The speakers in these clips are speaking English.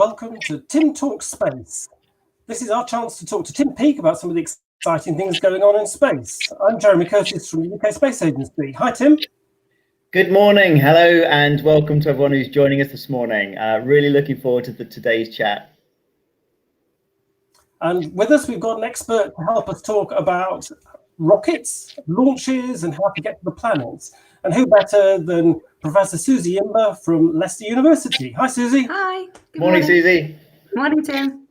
welcome to Tim Talks Space. This is our chance to talk to Tim Peake about some of the exciting things going on in space. I'm Jeremy Curtis from the UK Space Agency. Hi, Tim. Good morning, hello, and welcome to everyone who's joining us this morning. Really looking forward to today's chat. And with us, we've got an expert to help us talk about rockets, launches, and how to get to the planets. And who better than Professor Suzie Imber from Leicester University. Hi, Suzie. Hi. Good morning, Suzie. Morning, Tim.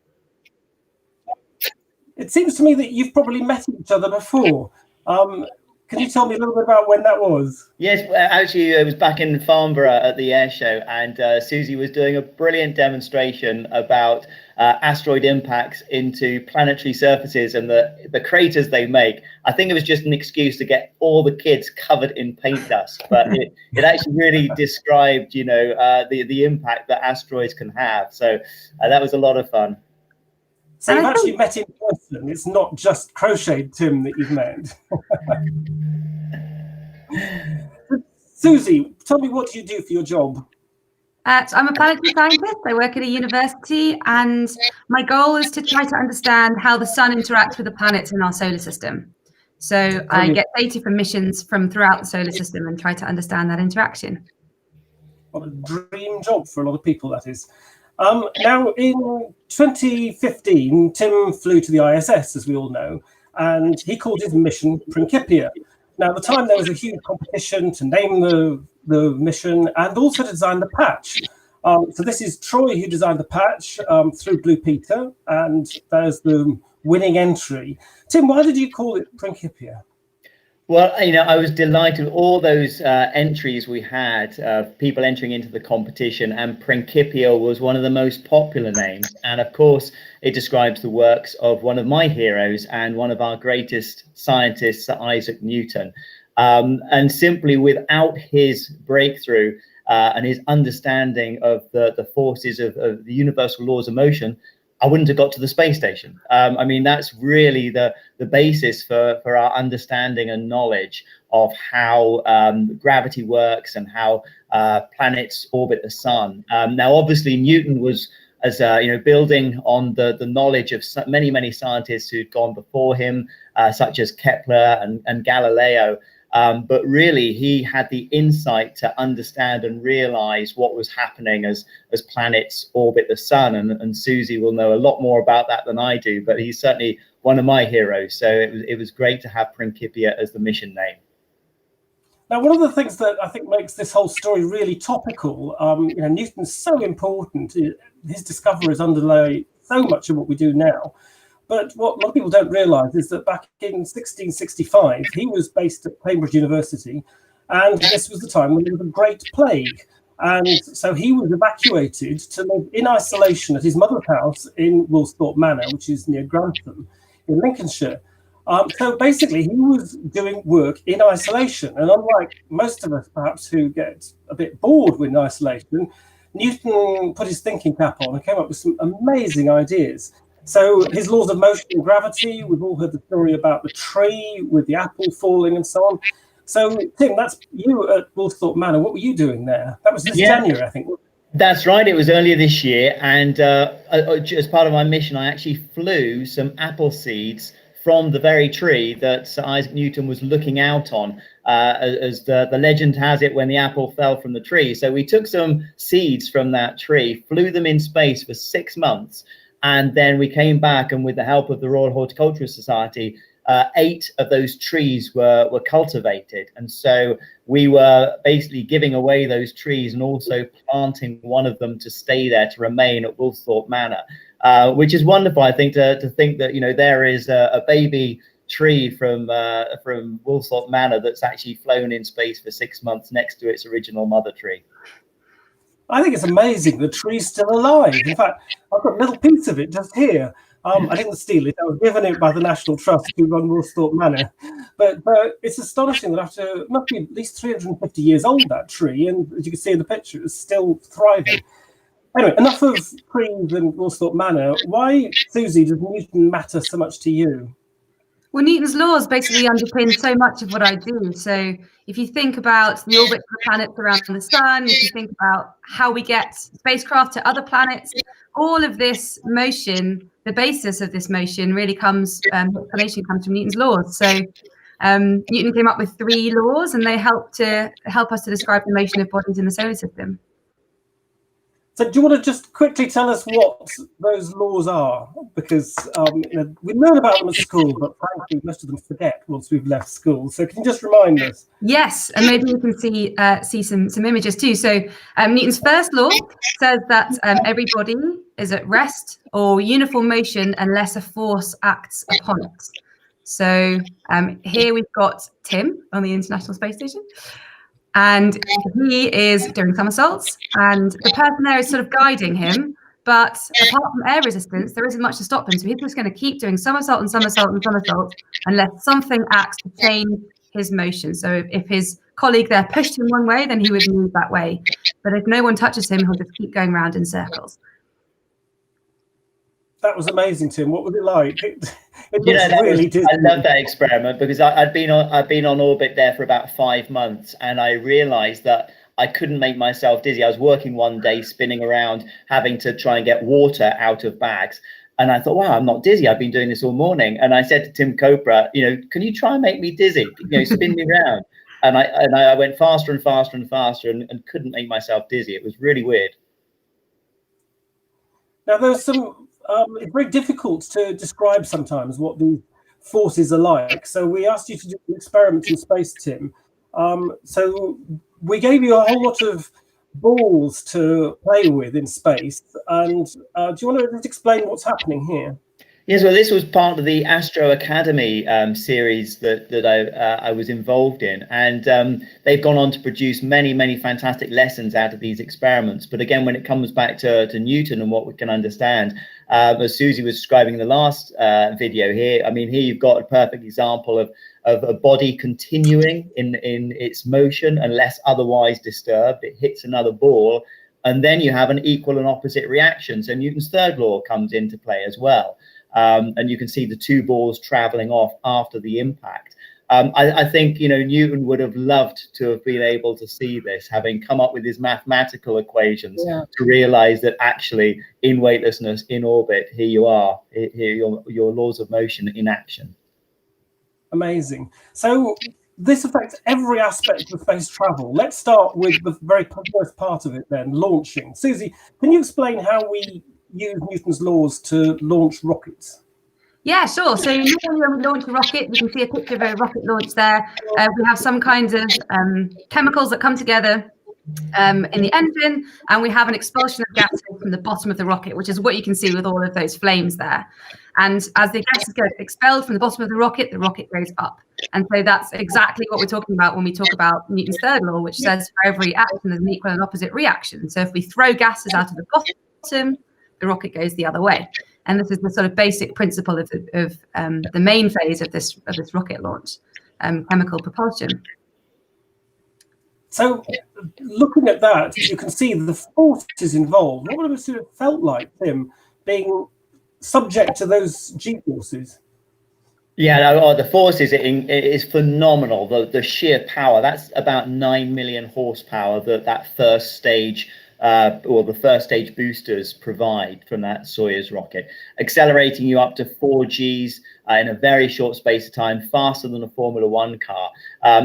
It seems to me that you've probably met each other before. Can you tell me a little bit about when that was? Yes, actually, it was back in Farnborough at the air show, and Suzie was doing a brilliant demonstration about asteroid impacts into planetary surfaces and the craters they make. I think it was just an excuse to get all the kids covered in paint dust, but it actually really described, you know, the impact that asteroids can have. So that was a lot of fun. So you've actually met in person. It's not just crocheted Tim that you've met. Suzie, tell me, what do you do for your job? So I'm a planetary scientist. I work at a university, and my goal is to try to understand how the sun interacts with the planets in our solar system. So I get data from missions from throughout the solar system and try to understand that interaction. What a dream job for a lot of people, that is. Now, in 2015, Tim flew to the ISS, as we all know, and he called his mission Principia. Now, at the time, there was a huge competition to name the mission and also to design the patch. So this is Troy who designed the patch through Blue Peter, and there's the winning entry. Tim, why did you call it Principia? Well, you know, I was delighted with all those entries we had, people entering into the competition, and Principia was one of the most popular names. And of course, it describes the works of one of my heroes and one of our greatest scientists, Sir Isaac Newton. And simply without his breakthrough and his understanding of the forces of the universal laws of motion, I wouldn't have got to the space station. I mean, that's really the basis for our understanding and knowledge of how gravity works and how planets orbit the sun. Now, obviously, Newton was, as building on the knowledge of many scientists who'd gone before him, such as Kepler and Galileo. But really, he had the insight to understand and realize what was happening as planets orbit the sun. And Suzie will know a lot more about that than I do, but he's certainly one of my heroes. So it was great to have Principia as the mission name. Now, one of the things that I think makes this whole story really topical, Newton's so important. His discoveries underlay so much of what we do now. But what a lot of people don't realise is that back in 1665, he was based at Cambridge University, and this was the time when there was a Great Plague. And so he was evacuated to live in isolation at his mother's house in Woolsthorpe Manor, which is near Grantham in Lincolnshire. So basically, he was doing work in isolation. And unlike most of us, perhaps, who get a bit bored with isolation, Newton put his thinking cap on and came up with some amazing ideas. So his laws of motion and gravity, we've all heard the story about the tree with the apple falling and so on. So, Tim, that's you at Woolsthorpe Manor. What were you doing there? That was this January, I think. That's right. It was earlier this year. And as part of my mission, I actually flew some apple seeds from the very tree that Sir Isaac Newton was looking out on, as the legend has it, when the apple fell from the tree. So we took some seeds from that tree, flew them in space for 6 months. And then we came back, and with the help of the Royal Horticultural Society, 8 of those trees were cultivated. And so we were basically giving away those trees and also planting one of them to stay there, to remain at Woolsthorpe Manor, which is wonderful, I think, to think that, you know, there is a baby tree from Woolsthorpe Manor that's actually flown in space for 6 months next to its original mother tree. I think it's amazing the tree's still alive. In fact, I've got a little piece of it just here. I didn't steal it. I was given it by the National Trust who run Woolsthorpe Manor. But it's astonishing that after, it must be at least 350 years old, that tree. And as you can see in the picture, it's still thriving. Anyway, enough of trees and Woolsthorpe Manor. Why, Suzie, does Newton matter so much to you? Well, Newton's laws basically underpin so much of what I do. So if you think about the orbit of the planets around the sun, if you think about how we get spacecraft to other planets, all of this motion, the basis of this motion really comes, explanation comes from Newton's laws. So Newton came up with 3 laws, and they help us to describe the motion of bodies in the solar system. So do you want to just quickly tell us what those laws are? Because we learn about them at school, but frankly, most of them forget once we've left school. So can you just remind us? Yes, and maybe you can see some images too. So Newton's first law says that every body is at rest or uniform motion unless a force acts upon it. So here we've got Tim on the International Space Station. And he is doing somersaults, and the person there is sort of guiding him. But apart from air resistance, there isn't much to stop him. So he's just going to keep doing somersault and somersault and somersault unless something acts to change his motion. So if his colleague there pushed him one way, then he would move that way. But if no one touches him, he'll just keep going around in circles. That was amazing, Tim. What was it like? It really I love that experiment, because I'd been on orbit there for about 5 months, and I realized that I couldn't make myself dizzy. I was working one day, spinning around, having to try and get water out of bags. And I thought, wow, I'm not dizzy. I've been doing this all morning. And I said to Tim Copra, can you try and make me dizzy? Spin me around. And I went faster and faster and faster and couldn't make myself dizzy. It was really weird. Now, there's some... it's very difficult to describe sometimes what the forces are like. So we asked you to do an experiment in space, Tim. So we gave you a whole lot of balls to play with in space. And do you want to just explain what's happening here? Yes, well, this was part of the Astro Academy series that I was involved in, and they've gone on to produce many fantastic lessons out of these experiments. But again, when it comes back to Newton and what we can understand, as Suzie was describing in the last video here, I mean, here you've got a perfect example of a body continuing in its motion unless otherwise disturbed. It hits another ball, and then you have an equal and opposite reaction. So Newton's third law comes into play as well. And you can see the 2 balls traveling off after the impact. I think, Newton would have loved to have been able to see this, having come up with his mathematical equations to realize that actually in weightlessness, in orbit, here you are, here your laws of motion in action. Amazing. So this affects every aspect of space travel. Let's start with the very first part of it then, launching. Suzie, can you explain how we use Newton's laws to launch rockets? Yeah, sure. So normally when we launch a rocket, you can see a picture of a rocket launch there. We have some kinds of chemicals that come together in the engine, and we have an expulsion of gases from the bottom of the rocket, which is what you can see with all of those flames there. And as the gases get expelled from the bottom of the rocket goes up. And so that's exactly what we're talking about when we talk about Newton's third law, which says for every action there's an equal and opposite reaction. So if we throw gases out of the bottom, the rocket goes the other way. And this is the sort of basic principle of the main phase of this rocket launch, chemical propulsion. So looking at that, you can see the forces involved. What would it have felt like, Tim, being subject to those G-forces? Yeah, the forces, it is phenomenal. The sheer power, that's about 9 million horsepower that first stage or the first stage boosters provide from that Soyuz rocket, accelerating you up to 4 Gs in a very short space of time, faster than a Formula One car.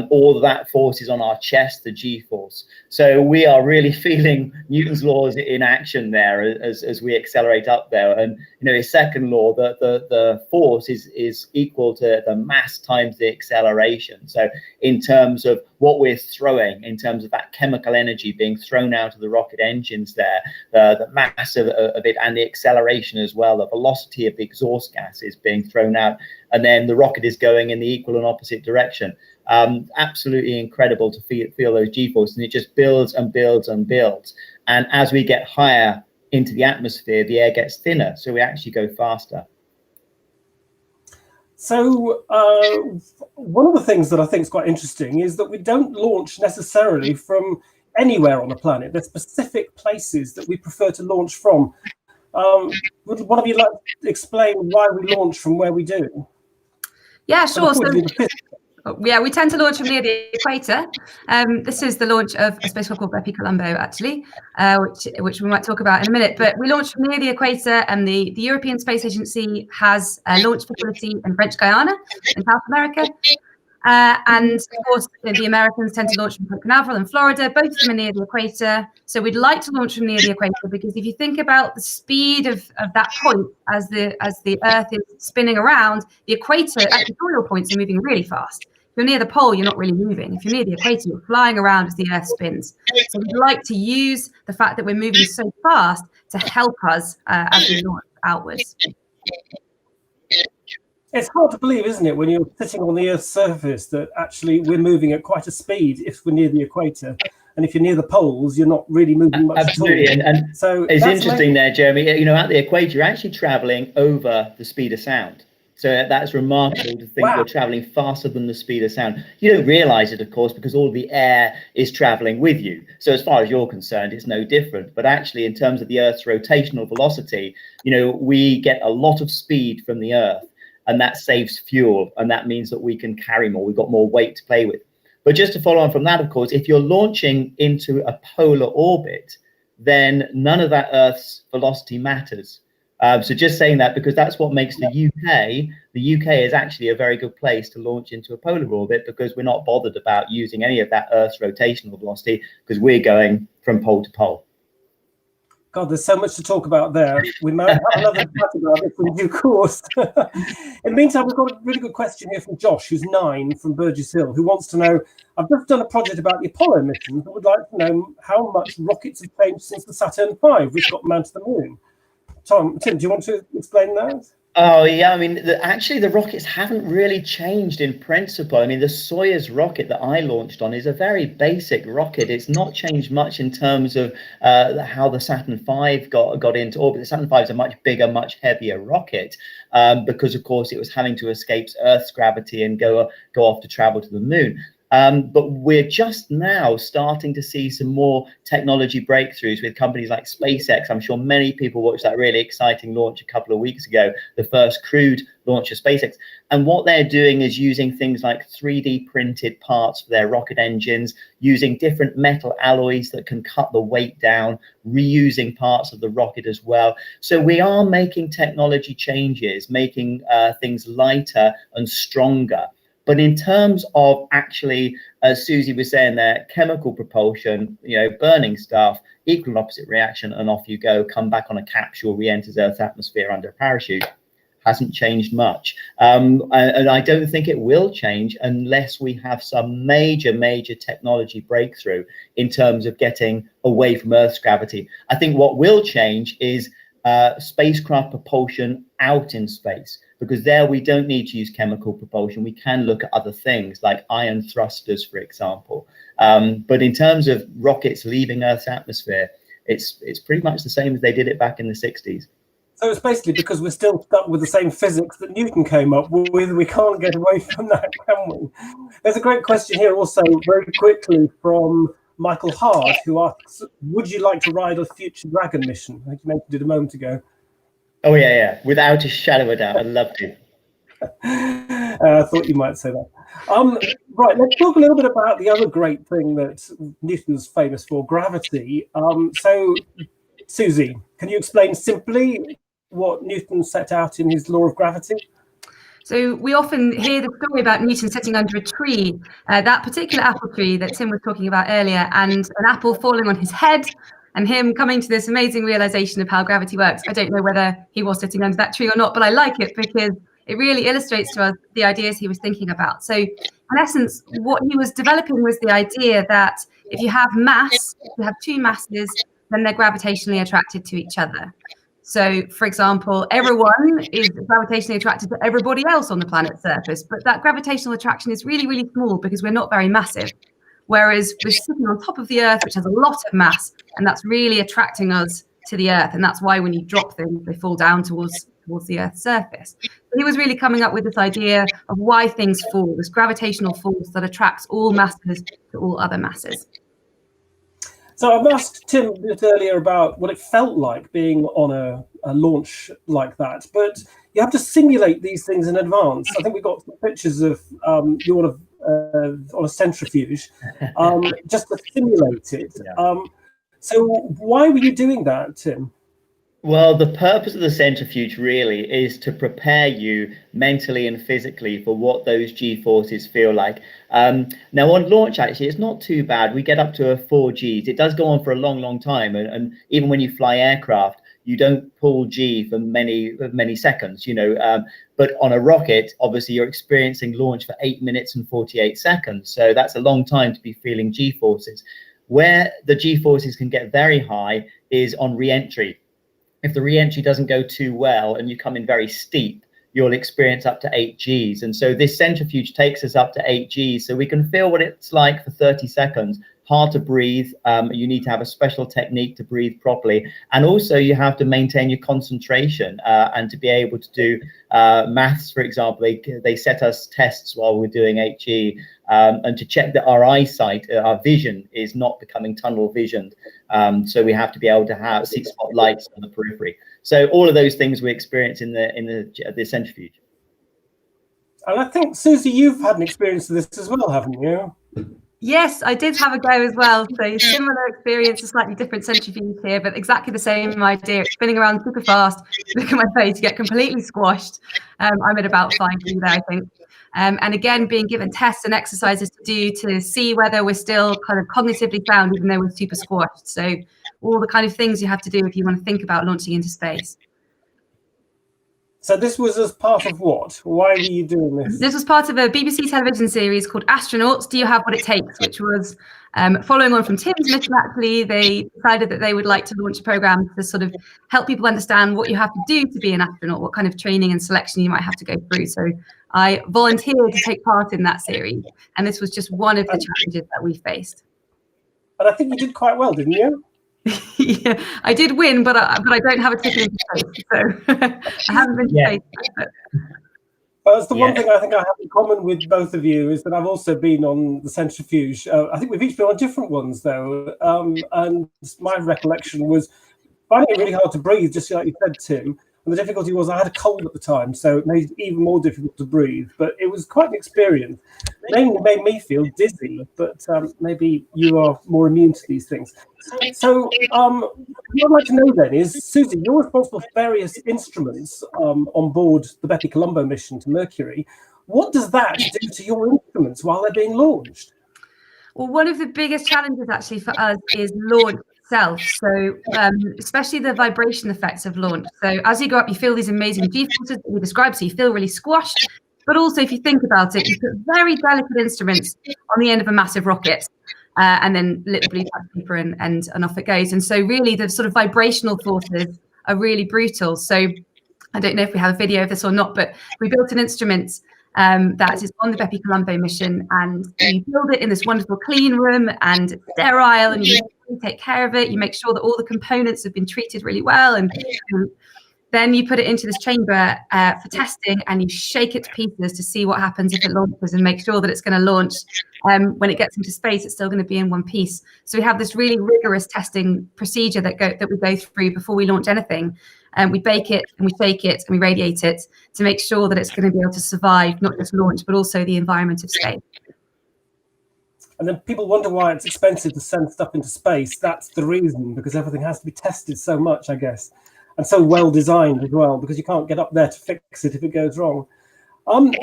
All of that force is on our chest, the G-force. So we are really feeling Newton's laws in action there as we accelerate up there. And his second law, the force is equal to the mass times the acceleration. So in terms of what we're throwing, in terms of that chemical energy being thrown out of the rocket engines there, the mass of it and the acceleration as well, the velocity of the exhaust gases being thrown out, and then the rocket is going in the equal and opposite direction. Absolutely incredible to feel those G-forces, and it just builds and builds and builds. And as we get higher into the atmosphere, the air gets thinner, so we actually go faster. So one of the things that I think is quite interesting is that we don't launch necessarily from anywhere on the planet. There's specific places that we prefer to launch from. Would one of you like to explain why we launch from where we do? Yeah, sure. So, Yeah, we tend to launch from near the equator. This is the launch of a spacecraft called Bepi Colombo, actually, which we might talk about in a minute. But we launched from near the equator, and the European Space Agency has a launch facility in French Guiana in South America. And of course, the Americans tend to launch from Cape Canaveral in Florida. Both of them are near the equator. So we'd like to launch from near the equator, because if you think about the speed of that point as the Earth is spinning around, the equator equatorial points are moving really fast. If you're near the pole, you're not really moving. If you're near the equator, you're flying around as the Earth spins. So we'd like to use the fact that we're moving so fast to help us as we launch outwards. It's hard to believe, isn't it, when you're sitting on the Earth's surface, that actually we're moving at quite a speed if we're near the equator. And if you're near the poles, you're not really moving much Absolutely. at all. And so it's interesting there, Jeremy, you know, at the equator, you're actually traveling over the speed of sound. So that's remarkable to think you're traveling faster than the speed of sound. You don't realize it, of course, because all the air is traveling with you. So as far as you're concerned, it's no different. But actually, in terms of the Earth's rotational velocity, you know, we get a lot of speed from the Earth. And that saves fuel, and that means that we can carry more. We've got more weight to play with. But just to follow on from that, of course, if you're launching into a polar orbit, then none of that Earth's velocity matters. So just saying that, because that's what makes the UK. The UK is actually a very good place to launch into a polar orbit, because we're not bothered about using any of that Earth's rotational velocity, because we're going from pole to pole. God, there's so much to talk about there. We might have another chat about this in due course. In the meantime, we've got a really good question here from Josh, who's 9, from Burgess Hill, who wants to know, I've just done a project about the Apollo missions, but would like to know how much rockets have changed since the Saturn V, which got manned to the moon. Tim, do you want to explain that? Oh, yeah. I mean, actually, the rockets haven't really changed in principle. I mean, the Soyuz rocket that I launched on is a very basic rocket. It's not changed much in terms of how the Saturn V got into orbit. The Saturn V is a much bigger, much heavier rocket because, of course, it was having to escape Earth's gravity and go off to travel to the moon. But we're just now starting to see some more technology breakthroughs with companies like SpaceX. I'm sure many people watched that really exciting launch a couple of weeks ago, the first crewed launch of SpaceX. And what they're doing is using things like 3D printed parts for their rocket engines, using different metal alloys that can cut the weight down, reusing parts of the rocket as well. So we are making technology changes, making things lighter and stronger. But in terms of actually, as Suzie was saying there, chemical propulsion, you know, burning stuff, equal and opposite reaction, and off you go, come back on a capsule, re-enters Earth's atmosphere under a parachute, hasn't changed much. And I don't think it will change unless we have some major technology breakthrough in terms of getting away from Earth's gravity. I think what will change is spacecraft propulsion out in space, because there we don't need to use chemical propulsion. We can look at other things like ion thrusters, for example. But in terms of rockets leaving Earth's atmosphere, it's pretty much the same as they did it back in the 60s. So it's basically because we're still stuck with the same physics that Newton came up with. We can't get away from that, can we? There's a great question here also, very quickly, from Michael Hard, who asks, would you like to ride a future Dragon mission? I think you mentioned it a moment ago. Oh, yeah. Without a shadow of a doubt. I'd love to. I thought you might say that. Right, let's talk a little bit about the other great thing that Newton's famous for, gravity. So, Suzie, can you explain simply what Newton set out in his law of gravity? So we often hear the story about Newton sitting under a tree, that particular apple tree that Tim was talking about earlier, and an apple falling on his head, and him coming to this amazing realization of how gravity works. I don't know whether he was sitting under that tree or not, but I like it because it really illustrates to us the ideas he was thinking about. So in essence, what he was developing was the idea that if you have mass, if you have two masses, then they're gravitationally attracted to each other. So, for example, everyone is gravitationally attracted to everybody else on the planet's surface, but that gravitational attraction is really, really small because we're not very massive. Whereas we're sitting on top of the Earth, which has a lot of mass, and that's really attracting us to the Earth. And that's why when you drop things, they fall down towards the Earth's surface. So he was really coming up with this idea of why things fall, this gravitational force that attracts all masses to all other masses. So I've asked Tim a bit earlier about what it felt like being on a launch like that, but you have to simulate these things in advance. I think we've got some pictures of you on on a centrifuge, just to simulate it. Yeah. So why were you doing that, Tim? Well, the purpose of the centrifuge really is to prepare you mentally and physically for what those G-forces feel like. Now on launch, actually, it's not too bad. We get up to 4 Gs. It does go on for a long, long time. And even when you fly aircraft, you don't pull G for many seconds, you know. But on a rocket, obviously, you're experiencing launch for 8 minutes and 48 seconds. So that's a long time to be feeling G-forces. Where the G-forces can get very high is on re-entry. If the re-entry doesn't go too well and you come in very steep, you'll experience up to 8 Gs. And so this centrifuge takes us up to 8 Gs. So we can feel what it's like for 30 seconds. Hard to breathe. You need to have a special technique to breathe properly. And also you have to maintain your concentration and to be able to do maths, for example. They set us tests while we're doing HE and to check that our eyesight, our vision is not becoming tunnel visioned. So we have to be able to see spotlights on the periphery. So all of those things we experience in the centrifuge. And I think, Suzie, you've had an experience of this as well, haven't you? Yes, I did have a go as well. So similar experience, a slightly different centrifuge here, but exactly the same idea. It's spinning around super fast. Look at my face, get completely squashed. I'm at about 5 G there, I think. And again, being given tests and exercises to do to see whether we're still kind of cognitively sound, even though we're super squashed. So all the kind of things you have to do if you want to think about launching into space. So this was as part of what? Why were you doing this? This was part of a BBC television series called Astronauts, Do You Have What It Takes? Which was following on from Tim's mission, actually. They decided that they would like to launch a program to sort of help people understand what you have to do to be an astronaut, what kind of training and selection you might have to go through. So I volunteered to take part in that series. And this was just one of the challenges that we faced. And I think you did quite well, didn't you? Yeah, I did win, but I don't have a ticket into space, so I haven't been to space. That's the one thing I think I have in common with both of you is that I've also been on the centrifuge. I think we've each been on different ones, though. And my recollection was finding it really hard to breathe, just like you said, Tim. And the difficulty was I had a cold at the time, so it made it even more difficult to breathe. But it was quite an experience. It mainly made me feel dizzy, but maybe you are more immune to these things. So what I'd like to know then is, Suzie, you're responsible for various instruments on board the Bepi Colombo mission to Mercury. What does that do to your instruments while they're being launched? Well, one of the biggest challenges actually for us is launch itself. So especially the vibration effects of launch. So as you go up, you feel these amazing G-forces that we described. So you feel really squashed. But also, if you think about it, you put very delicate instruments on the end of a massive rocket. And then lit blue paper and off it goes. And so really the sort of vibrational forces are really brutal. So I don't know if we have a video of this or not, but we built an instrument that is on the Bepi Colombo mission, and you build it in this wonderful clean room, and it's sterile, and you take care of it. You make sure that all the components have been treated really well, and then you put it into this chamber for testing, and you shake it to pieces to see what happens if it launches and make sure that it's going to launch. When it gets into space, it's still going to be in one piece. So we have this really rigorous testing procedure that we go through before we launch anything. We bake it and we shake it and we radiate it to make sure that it's going to be able to survive not just launch, but also the environment of space. And then people wonder why it's expensive to send stuff into space. That's the reason, because everything has to be tested so much, I guess. And so well designed as well, because you can't get up there to fix it if it goes wrong.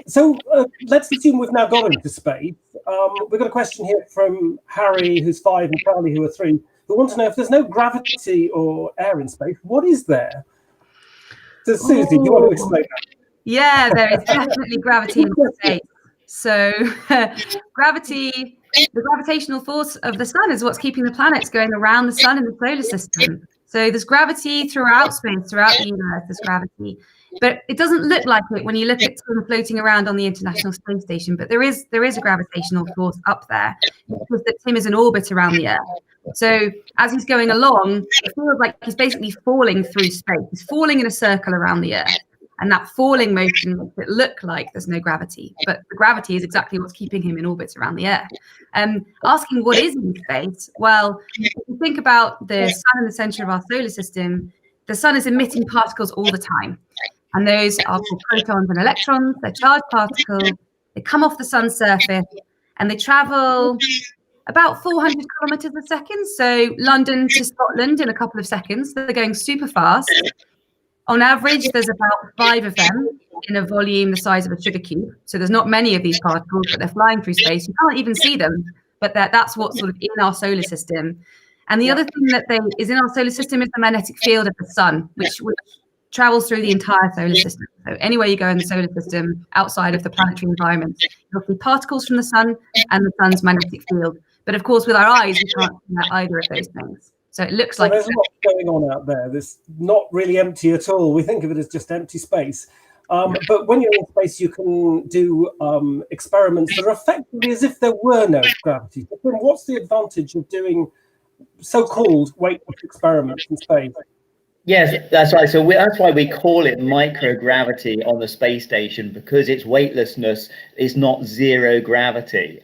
So let's assume we've now gone into space. We've got a question here from Harry, who's 5, and Charlie, who are 3, who want to know if there's no gravity or air in space, what is there? So Suzie, do you want to explain that? Yeah, there is definitely gravity in space. So gravity, the gravitational force of the sun is what's keeping the planets going around the sun in the solar system. So there's gravity throughout space, throughout the universe, there's gravity. But it doesn't look like it when you look at Tim floating around on the International Space Station. But there is a gravitational force up there, because that Tim is in orbit around the Earth. So as he's going along, it feels like he's basically falling through space. He's falling in a circle around the Earth. And that falling motion makes it look like there's no gravity. But the gravity is exactly what's keeping him in orbit around the Earth. Asking what is in space? Well, if you think about the sun in the center of our solar system, the sun is emitting particles all the time. And those are called protons and electrons. They're charged particles. They come off the sun's surface. and they travel about 400 kilometers a second. So London to Scotland in a couple of seconds. They're going super fast. On average, there's about 5 of them in a volume the size of a sugar cube. So there's not many of these particles, but they're flying through space. You can't even see them, but that's what's sort of in our solar system. And the other thing that is in our solar system is the magnetic field of the sun, which travels through the entire solar system. So anywhere you go in the solar system, outside of the planetary environment, you'll see particles from the sun and the sun's magnetic field. But of course, with our eyes, we can't see either of those things. So it looks like there's a lot going on out there. There's not really empty at all. We think of it as just empty space. But when you're in space, you can do experiments that are effectively as if there were no gravity. So what's the advantage of doing so-called weightless experiments in space? Yes, that's right. So that's why we call it microgravity on the space station, because its weightlessness is not zero gravity.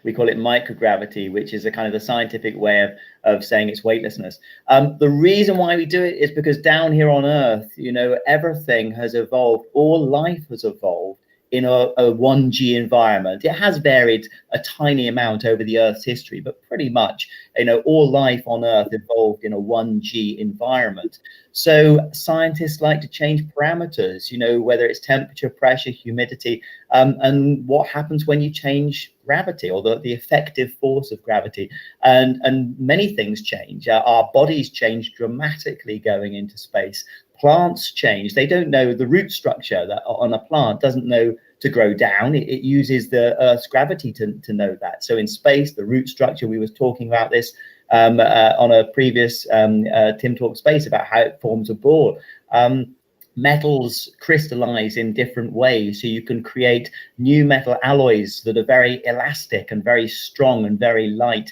We call it microgravity, which is a kind of the scientific way of saying it's weightlessness. The reason why we do it is because down here on Earth, you know, everything has evolved. All life has evolved in a 1G environment. It has varied a tiny amount over the Earth's history, but pretty much, you know, all life on Earth evolved in a 1G environment. So scientists like to change parameters, you know, whether it's temperature, pressure, humidity, and what happens when you change gravity, or the effective force of gravity. And many things change. Our bodies change dramatically going into space. Plants change. They don't know the root structure that on a plant doesn't know to grow down. It uses the Earth's gravity to know that. So in space, the root structure, we was talking about this on a previous Tim Talk Space about how it forms a ball. Metals crystallize in different ways, so you can create new metal alloys that are very elastic and very strong and very light.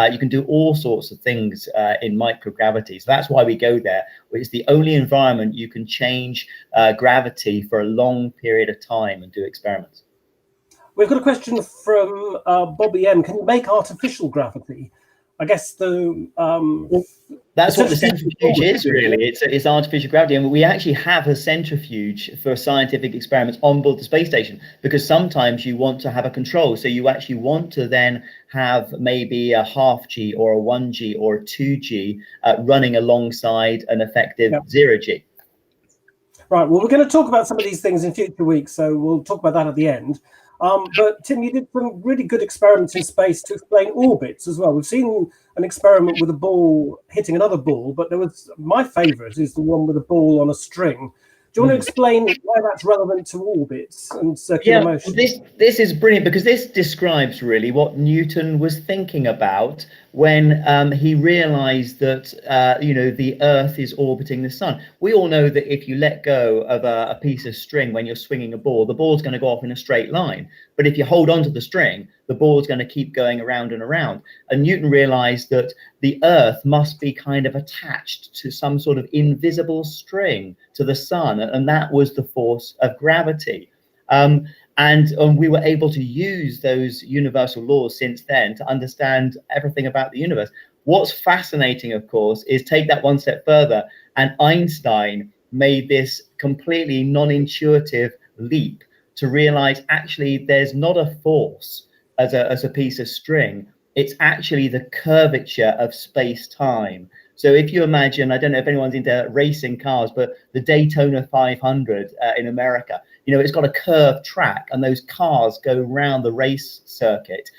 You can do all sorts of things in microgravity. So that's why we go there. It's the only environment you can change gravity for a long period of time and do experiments. We've got a question from Bobby M. Can you make artificial gravity? I guess that's what the centrifuge is, really. It's artificial gravity, and we actually have a centrifuge for scientific experiments on board the space station, because sometimes you want to have a control. So you actually want to then have maybe a 0.5G or a 1G or a 2G running alongside an effective 0G. Right. Well, we're going to talk about some of these things in future weeks, so we'll talk about that at the end. But Tim, you did some really good experiments in space to explain orbits as well. We've seen an experiment with a ball hitting another ball, but my favorite is the one with a ball on a string. Do you want to explain why that's relevant to orbits and circular motion? This is brilliant, because this describes really what Newton was thinking about when he realized that you know, the Earth is orbiting the sun. We all know that if you let go of a piece of string when you're swinging a ball, the ball's going to go off in a straight line. But if you hold on to the string, the ball's going to keep going around and around. And Newton realized that the Earth must be kind of attached to some sort of invisible string to the sun, and that was the force of gravity. And we were able to use those universal laws since then to understand everything about the universe. What's fascinating, of course, is take that one step further, and Einstein made this completely non-intuitive leap to realize actually there's not a force as a piece of string. It's actually the curvature of space-time. So if you imagine, I don't know if anyone's into racing cars, but the Daytona 500 in America, you know, it's got a curved track, and those cars go around the race circuit.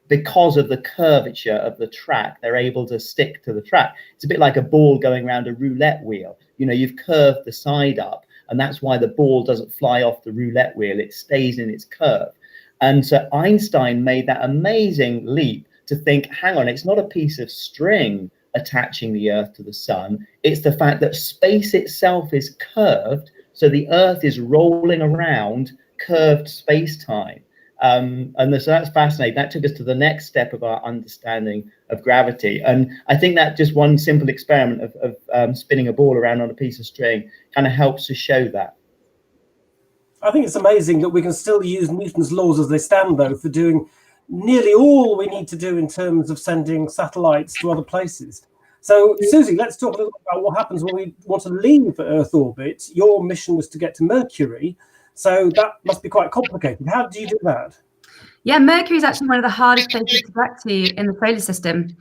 Because of the curvature of the track, they're able to stick to the track. It's a bit like a ball going around a roulette wheel. You know, you've curved the side up, and that's why the ball doesn't fly off the roulette wheel. It stays in its curve. And so Einstein made that amazing leap to think, hang on, it's not a piece of string attaching the Earth to the sun. It's the fact that space itself is curved, so the Earth is rolling around curved space-time. So that's fascinating. That took us to the next step of our understanding of gravity. And I think that just one simple experiment of spinning a ball around on a piece of string kind of helps to show that. I think it's amazing that we can still use Newton's laws as they stand, though, for doing nearly all we need to do in terms of sending satellites to other places. So, Suzie, let's talk a little bit about what happens when we want to leave Earth orbit. Your mission was to get to Mercury, so that must be quite complicated. How do you do that? Yeah, Mercury is actually one of the hardest places to get to in the solar system.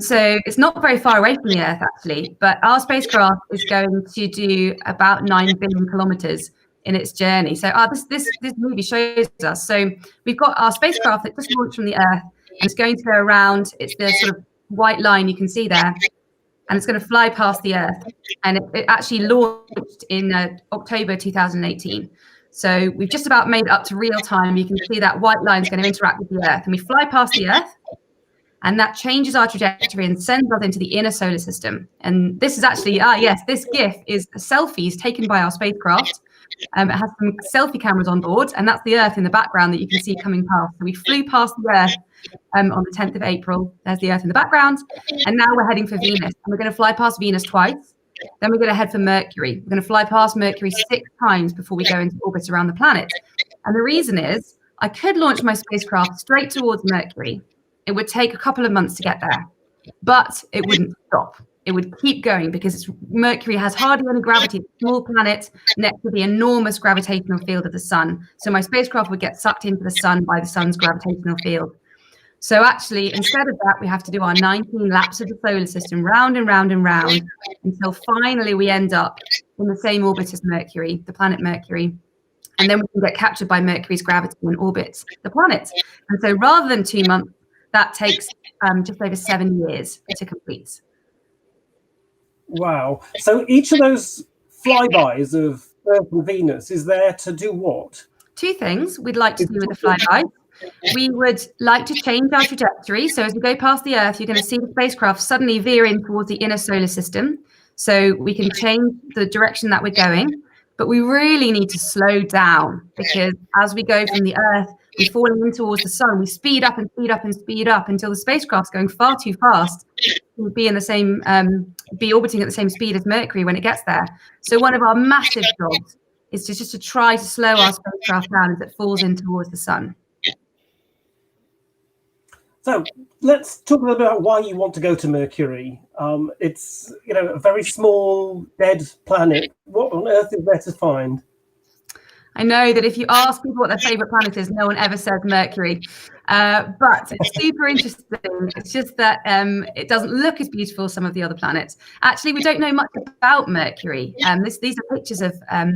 So it's not very far away from the Earth, actually, but our spacecraft is going to do about 9 billion kilometers in its journey. So this movie shows us. So we've got our spacecraft that just launched from the Earth, and it's going to go around. It's the sort of white line you can see there, and it's going to fly past the Earth. And it actually launched in October 2018. So we've just about made it up to real time. You can see that white line is going to interact with the Earth, and we fly past the Earth, and that changes our trajectory and sends us into the inner solar system. And this is actually, yes, this GIF is selfies taken by our spacecraft. It has some selfie cameras on board, and that's the Earth in the background that you can see coming past. So we flew past the Earth on the 10th of April. There's the Earth in the background, and now we're heading for Venus. And we're going to fly past Venus twice. Then we're going to head for Mercury. We're going to fly past Mercury 6 times before we go into orbit around the planet. And the reason is I could launch my spacecraft straight towards Mercury. It would take a couple of months to get there, but it wouldn't stop. It would keep going because Mercury has hardly any gravity. It's a small planet next to the enormous gravitational field of the sun. So my spacecraft would get sucked into the sun by the sun's gravitational field. So actually, instead of that, we have to do our 19 laps of the solar system round and round and round until finally we end up in the same orbit as Mercury, the planet Mercury. And then we can get captured by Mercury's gravity and orbit the planet. And so rather than 2 months, that takes just over 7 years to complete. Wow. So each of those flybys of Earth and Venus is there to do what? 2 things we'd like to do with the flyby. We would like to change our trajectory. So as we go past the Earth, you're going to see the spacecraft suddenly veer in towards the inner solar system. So we can change the direction that we're going. But we really need to slow down because as we go from the Earth, we're falling in towards the sun. We speed up and speed up and speed up until the spacecraft's going far too fast to be in the same, be orbiting at the same speed as Mercury when it gets there. So one of our massive jobs is just to try to slow our spacecraft down as it falls in towards the sun. So let's talk a little bit about why you want to go to Mercury. It's a very small, dead planet. What on earth is there to find? I know that if you ask people what their favorite planet is, no one ever says Mercury. But it's super interesting. It's just that it doesn't look as beautiful as some of the other planets. Actually, we don't know much about Mercury. These are pictures of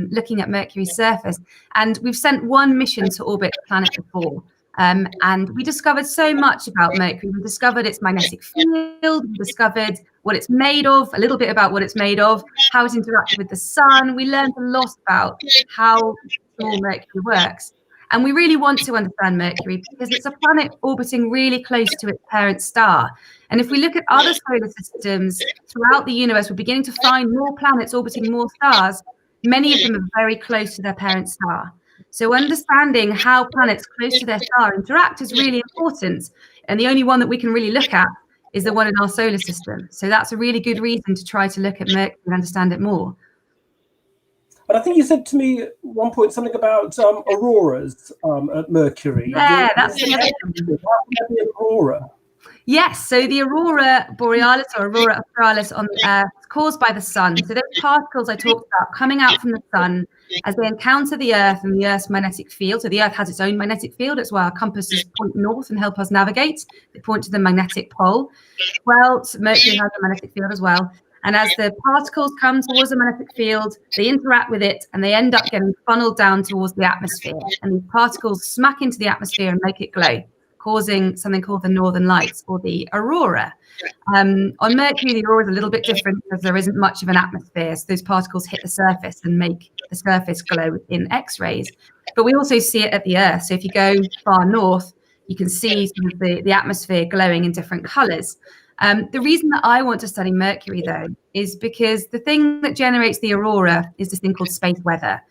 looking at Mercury's surface. And we've sent 1 mission to orbit the planet before. And we discovered so much about Mercury. We discovered its magnetic field, we discovered what it's made of, a little bit about what it's made of, how it interacts with the sun. We learned a lot about how small Mercury works. And we really want to understand Mercury because it's a planet orbiting really close to its parent star. And if we look at other solar systems throughout the universe, we're beginning to find more planets orbiting more stars. Many of them are very close to their parent star. So understanding how planets close to their star interact is really important. And the only one that we can really look at is the one in our solar system. So that's a really good reason to try to look at Mercury and understand it more. But I think you said to me at one point something about auroras at Mercury. Yeah, that's the other thing. An aurora. Yes, so the aurora borealis or aurora australis on the Earth is caused by the sun. So those particles I talked about coming out from the sun as they encounter the Earth and the Earth's magnetic field. So the Earth has its own magnetic field. It's why our compasses point north and help us navigate. They point to the magnetic pole. Well, Mercury has a magnetic field as well. And as the particles come towards the magnetic field, they interact with it and they end up getting funneled down towards the atmosphere. And these particles smack into the atmosphere and make it glow, causing something called the northern lights or the aurora. On Mercury, the aurora is a little bit different because there isn't much of an atmosphere. So those particles hit the surface and make the surface glow in X-rays. But we also see it at the Earth. So if you go far north, you can see sort of the atmosphere glowing in different colors. The reason that I want to study Mercury, though, is because the thing that generates the aurora is this thing called space weather.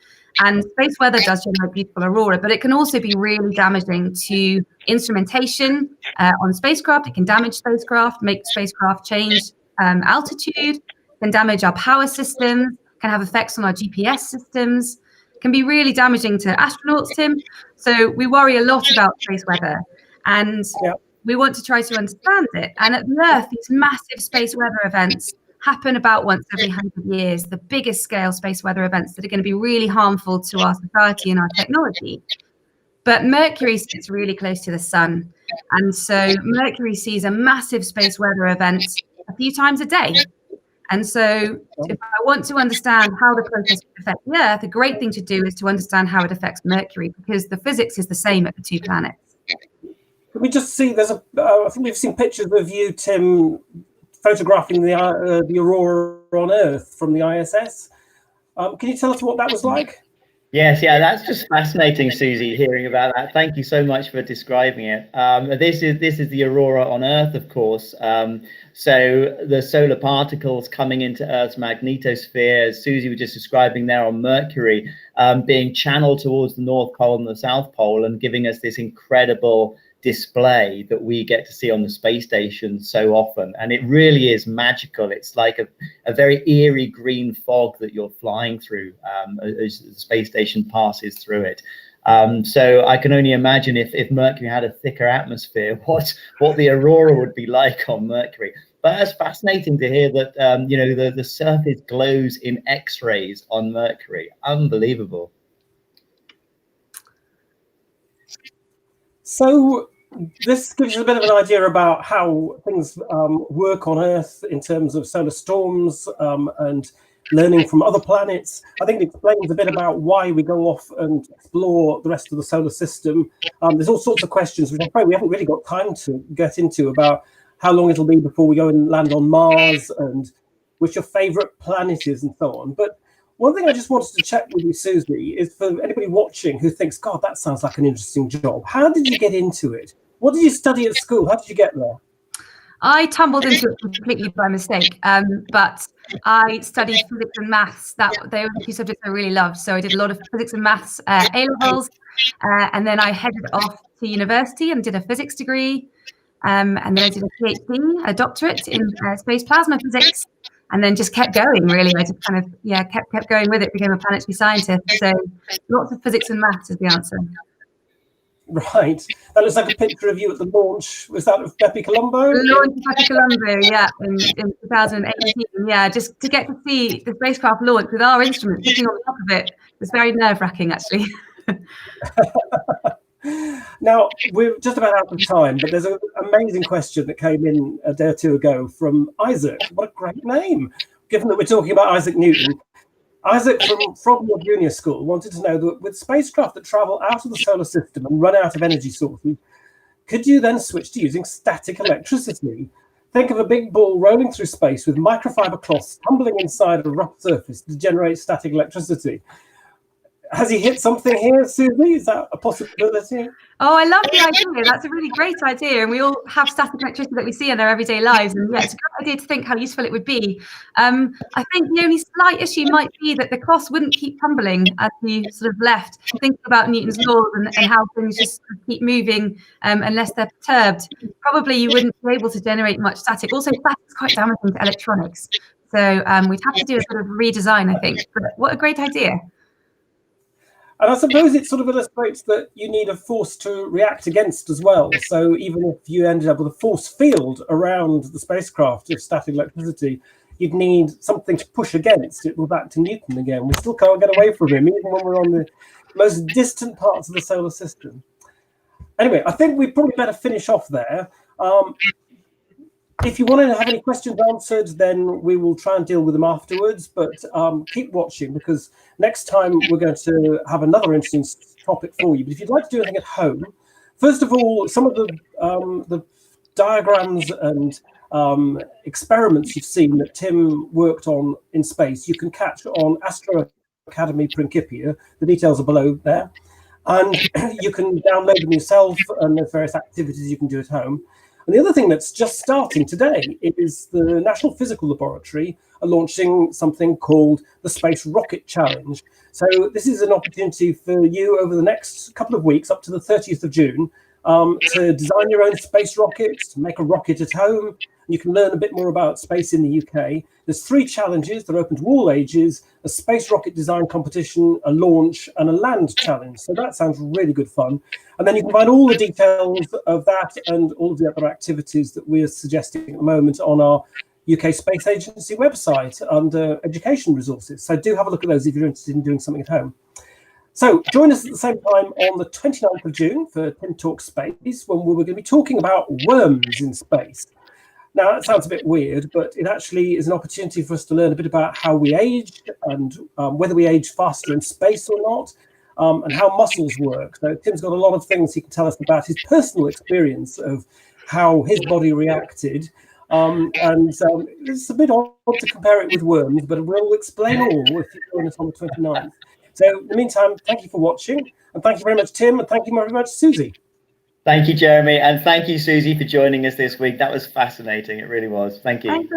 And space weather does generate beautiful aurora, but it can also be really damaging to instrumentation on spacecraft. It can damage spacecraft, make spacecraft change altitude, can damage our power systems, can have effects on our GPS systems, can be really damaging to astronauts, Tim. So we worry a lot about space weather. And we want to try to understand it. And at the Earth, these massive space weather events happen about once every 100 years, the biggest scale space weather events that are going to be really harmful to our society and our technology. But Mercury sits really close to the sun. And so Mercury sees a massive space weather event a few times a day. And so if I want to understand how the process affects the Earth, a great thing to do is to understand how it affects Mercury, because the physics is the same at the two planets. Can we just see, there's I think we've seen pictures of you, Tim, photographing the aurora on Earth from the ISS. Can you tell us what that was like? Yes, yeah, that's just fascinating, Suzie, hearing about that. Thank you so much for describing it. This is the aurora on Earth, of course. So the solar particles coming into Earth's magnetosphere, as Suzie was just describing there on Mercury, being channeled towards the North Pole and the South Pole and giving us this incredible display that we get to see on the space station so often. And it really is magical. It's like a very eerie green fog that you're flying through as the space station passes through it. So I can only imagine if Mercury had a thicker atmosphere, what the aurora would be like on Mercury. But it's fascinating to hear that you know, the surface glows in X-rays on Mercury. Unbelievable. So this gives you a bit of an idea about how things work on Earth in terms of solar storms and learning from other planets. I think it explains a bit about why we go off and explore the rest of the solar system. There's all sorts of questions which I'm afraid we haven't really got time to get into, about how long it'll be before we go and land on Mars and which your favorite planet is and so on. But one thing I just wanted to check with you, Suzie, is for anybody watching who thinks, God, that sounds like an interesting job. How did you get into it? What did you study at school? How did you get there? I tumbled into it completely by mistake, but I studied physics and maths. They were the two subjects I really loved. So I did a lot of physics and maths A-levels, and then I headed off to university and did a physics degree, and then I did a PhD, a doctorate in space plasma physics, and then just kept going, really. I just kind of, kept going with it, became a planetary scientist. So lots of physics and maths is the answer. Right. That looks like a picture of you at the launch. Was that of Bepi Colombo? The launch of Bepi Colombo, yeah, in 2018. Yeah, just to get to see the spacecraft launch with our instrument sitting on top of it was very nerve-wracking, actually. Now, we're just about out of time, but there's an amazing question that came in a day or two ago from Isaac. What a great name, given that we're talking about Isaac Newton. Isaac from Frogmore Junior School wanted to know that with spacecraft that travel out of the solar system and run out of energy sources, could you then switch to using static electricity? Think of a big ball rolling through space with microfiber cloths tumbling inside a rough surface to generate static electricity. Has he hit something here, Suzie? Is that a possibility? Oh, I love the idea. That's a really great idea. And we all have static electricity that we see in our everyday lives. And yeah, it's a great idea to think how useful it would be. I think the only slight issue might be that the cloth wouldn't keep tumbling as you sort of left. Think about Newton's laws and how things just keep moving unless they're perturbed. Probably you wouldn't be able to generate much static. Also, static is quite damaging to electronics. So we'd have to do a sort of redesign, I think. But what a great idea. And I suppose it sort of illustrates that you need a force to react against as well. So even if you ended up with a force field around the spacecraft of static electricity, you'd need something to push against it. We're back to Newton again. We still can't get away from him, even when we're on the most distant parts of the solar system. Anyway, I think we probably better finish off there. If you want to have any questions answered, then we will try and deal with them afterwards. But keep watching, because next time we're going to have another interesting topic for you. But if you'd like to do anything at home, first of all, some of the diagrams and experiments you've seen that Tim worked on in space, you can catch on Astro Academy Principia. The details are below there. And you can download them yourself, and there's various activities you can do at home. And the other thing that's just starting today is the National Physical Laboratory are launching something called the Space Rocket Challenge. So this is an opportunity for you over the next couple of weeks, up to the 30th of June, to design your own space rocket, to make a rocket at home. You can learn a bit more about space in the UK. There's 3 challenges that are open to all ages: a space rocket design competition, a launch, and a land challenge. So that sounds really good fun. And then you can find all the details of that and all of the other activities that we're suggesting at the moment on our UK Space Agency website under education resources. So do have a look at those if you're interested in doing something at home. So join us at the same time on the 29th of June for Tim Talks Space, when we're going to be talking about worms in space. Now, that sounds a bit weird, but it actually is an opportunity for us to learn a bit about how we age and whether we age faster in space or not, and how muscles work. So Tim's got a lot of things he can tell us about his personal experience of how his body reacted. It's a bit odd to compare it with worms, but we'll explain all if you join us on the 29th. So in the meantime, thank you for watching, and thank you very much, Tim, and thank you very much, Suzie. Thank you, Jeremy, and thank you, Suzie, for joining us this week. That was fascinating. It really was. Thank you. Thanks,